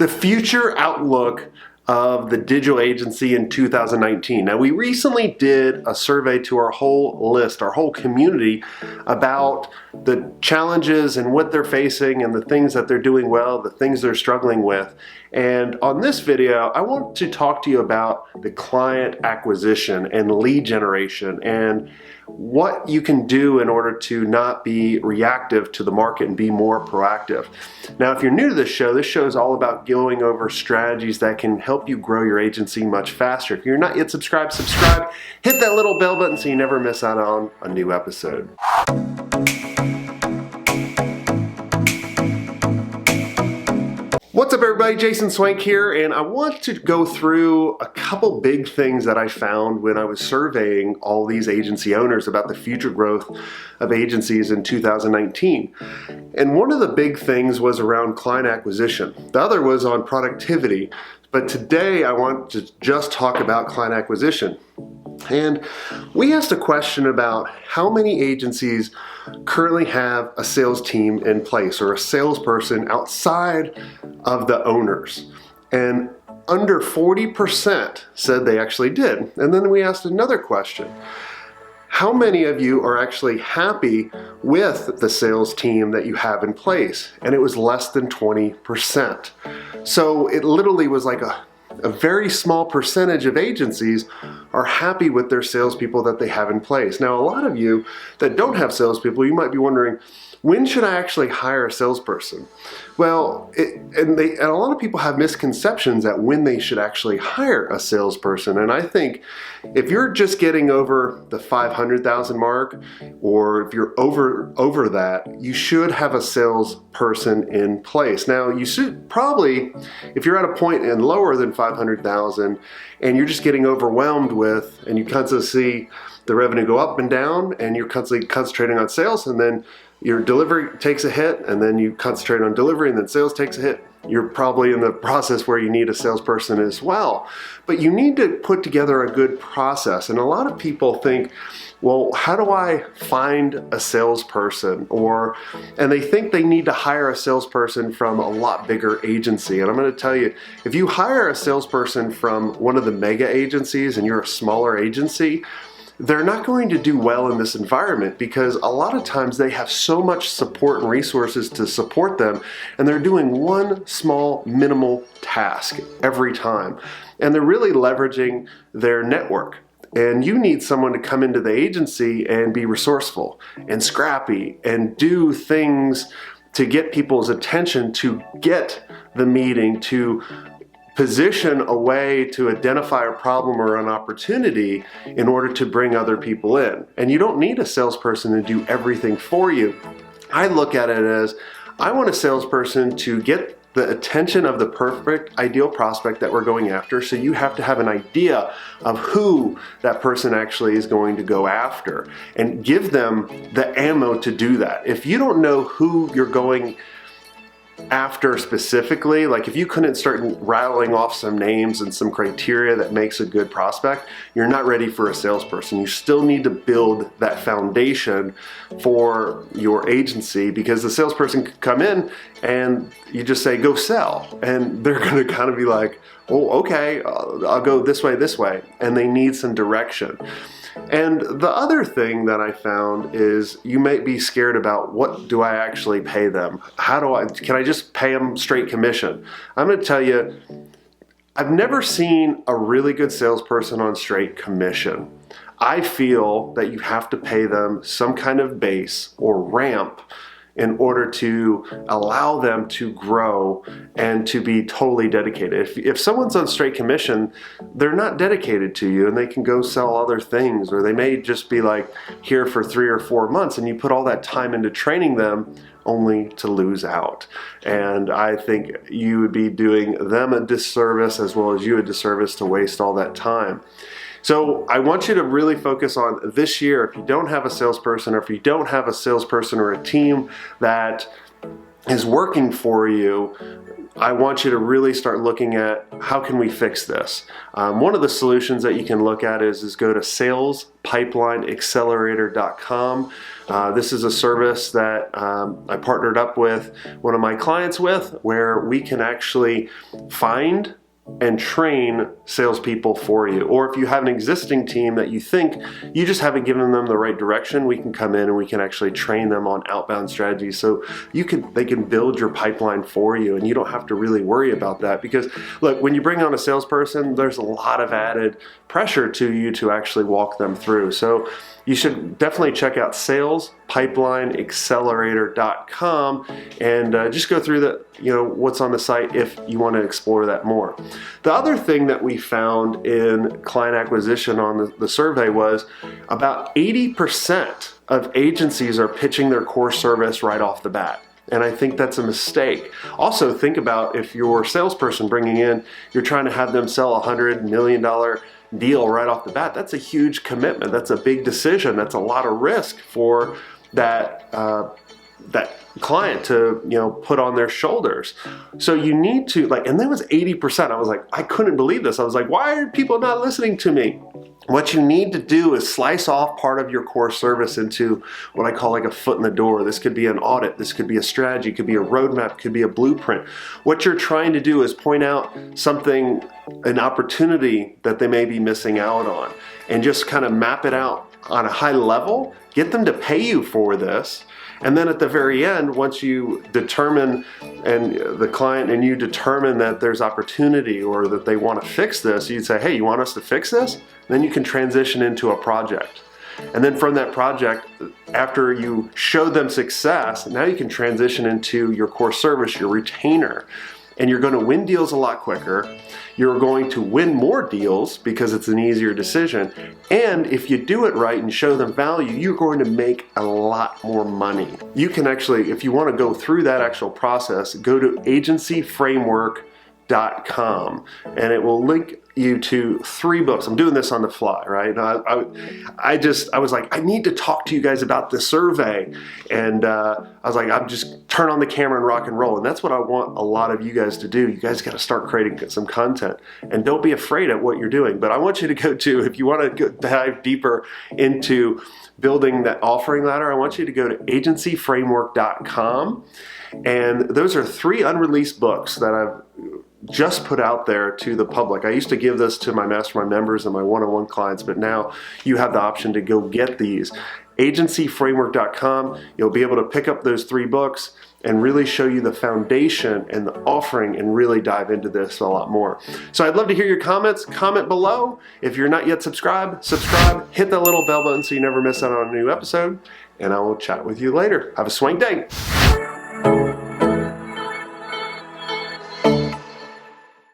the future outlook of the digital agency in 2019. Now, we recently did a survey to our whole list, our whole community, about the challenges and what they're facing and the things that they're doing well, the things they're struggling with. And on this video, I want to talk to you about the client acquisition and lead generation and what you can do in order to not be reactive to the market and be more proactive. Now, if you're new to this show is all about going over strategies that can help you grow your agency much faster. If you're not yet subscribed, hit that little bell button so you never miss out on a new episode. What's up, everybody? Jason Swenk here, and I want to go through a couple big things that I found when I was surveying all these agency owners about the future growth of agencies in 2019. And one of the big things was around client acquisition. The other was on productivity. But today I want to just talk about client acquisition. And we asked a question about how many agencies currently have a sales team in place or a salesperson outside of the owners. And under 40% said they actually did. And then we asked another question. How many of you are actually happy with the sales team that you have in place? And it was less than 20%. So it literally was like a very small percentage of agencies are happy with their salespeople that they have in place. Now, a lot of you that don't have salespeople, you might be wondering, when should I actually hire a salesperson? Well, and a lot of people have misconceptions at when they should actually hire a salesperson. And I think if you're just getting over the 500,000 mark, or if you're over that, you should have a salesperson in place. Now, you should probably, if you're at a point and lower than 500,000, and you're just getting overwhelmed with, and you constantly see the revenue go up and down, and you're constantly concentrating on sales, and then your delivery takes a hit, and then you concentrate on delivery, and then sales takes a hit. You're probably in the process where you need a salesperson as well. But you need to put together a good process. And a lot of people think, well, how do I find a salesperson? And they think they need to hire a salesperson from a lot bigger agency. And I'm going to tell you, if you hire a salesperson from one of the mega agencies and you're a smaller agency, they're not going to do well in this environment because a lot of times they have so much support and resources to support them, and they're doing one small minimal task every time. And they're really leveraging their network. And you need someone to come into the agency and be resourceful and scrappy and do things to get people's attention, to get the meeting, to position a way to identify a problem or an opportunity in order to bring other people in. And you don't need a salesperson to do everything for you. I look at it as, I want a salesperson to get the attention of the perfect ideal prospect that we're going after. So you have to have an idea of who that person actually is going to go after and give them the ammo to do that. If you don't know who you're going after specifically, like if you couldn't start rattling off some names and some criteria that makes a good prospect, you're not ready for a salesperson. You still need to build that foundation for your agency, because the salesperson could come in and you just say, go sell. And they're going to kind of be like, oh, okay, I'll go this way. And they need some direction. And the other thing that I found is you might be scared about, what do I actually pay them? Can I just pay them straight commission? I'm going to tell you, I've never seen a really good salesperson on straight commission. I feel that you have to pay them some kind of base or ramp in order to allow them to grow and to be totally dedicated. If someone's on straight commission, they're not dedicated to you, and they can go sell other things, or they may just be like here for 3 or 4 months, and you put all that time into training them only to lose out. And I think you would be doing them a disservice as well as you a disservice to waste all that time. So I want you to really focus on this year. If you don't have a salesperson, or if you don't have a salesperson or a team that is working for you, I want you to really start looking at how can we fix this. One of the solutions that you can look at is go to salesPipelineAccelerator.com. This is a service that I partnered up with one of my clients with, where we can actually find and train salespeople for you. Or if you have an existing team that you think you just haven't given them the right direction, we can come in and we can actually train them on outbound strategies, so they can build your pipeline for you, and you don't have to really worry about that. Because look, when you bring on a salesperson, there's a lot of added pressure to you to actually walk them through. So you should definitely check out salesPipelineAccelerator.com and just go through what's on the site if you want to explore that more. The other thing that we found in client acquisition on the survey was about 80% of agencies are pitching their core service right off the bat. And I think that's a mistake. Also, think about if your salesperson bringing in, you're trying to have them sell a $100 million deal right off the bat. That's a huge commitment. That's a big decision. That's a lot of risk for that client to put on their shoulders. So you need to and that was 80%. I was like, I couldn't believe this. I was like, why are people not listening to me? What you need to do is slice off part of your core service into what I call like a foot in the door. This could be an audit, this could be a strategy, could be a roadmap, could be a blueprint. What you're trying to do is point out something, an opportunity that they may be missing out on, and just kind of map it out on a high level, get them to pay you for this. And then at the very end, once you determine, and the client and you determine that there's opportunity or that they want to fix this, you'd say, hey, you want us to fix this? Then you can transition into a project. And then from that project, after you show them success, now you can transition into your core service, your retainer. And you're going to win deals a lot quicker. You're going to win more deals because it's an easier decision. And if you do it right and show them value, you're going to make a lot more money. You can actually, if you want to go through that actual process, go to agencyframework.com and it will link you to 3 books. I'm doing this on the fly, right? I was like, I need to talk to you guys about the survey. And I was like, I'm just turn on the camera and rock and roll. And that's what I want a lot of you guys to do. You guys got to start creating some content, and don't be afraid at what you're doing. But I want you to go to, if you want to dive deeper into building that offering ladder, I want you to go to agencyframework.com. And those are 3 unreleased books that I've just put out there to the public. I used to give this to my mastermind members and my one-on-one clients, but now you have the option to go get these. agencyframework.com, you'll be able to pick up those 3 books and really show you the foundation and the offering and really dive into this a lot more. So I'd love to hear your comments. Comment below. If you're not yet subscribed, subscribe, hit that little bell button so you never miss out on a new episode, and I will chat with you later. Have a swank day.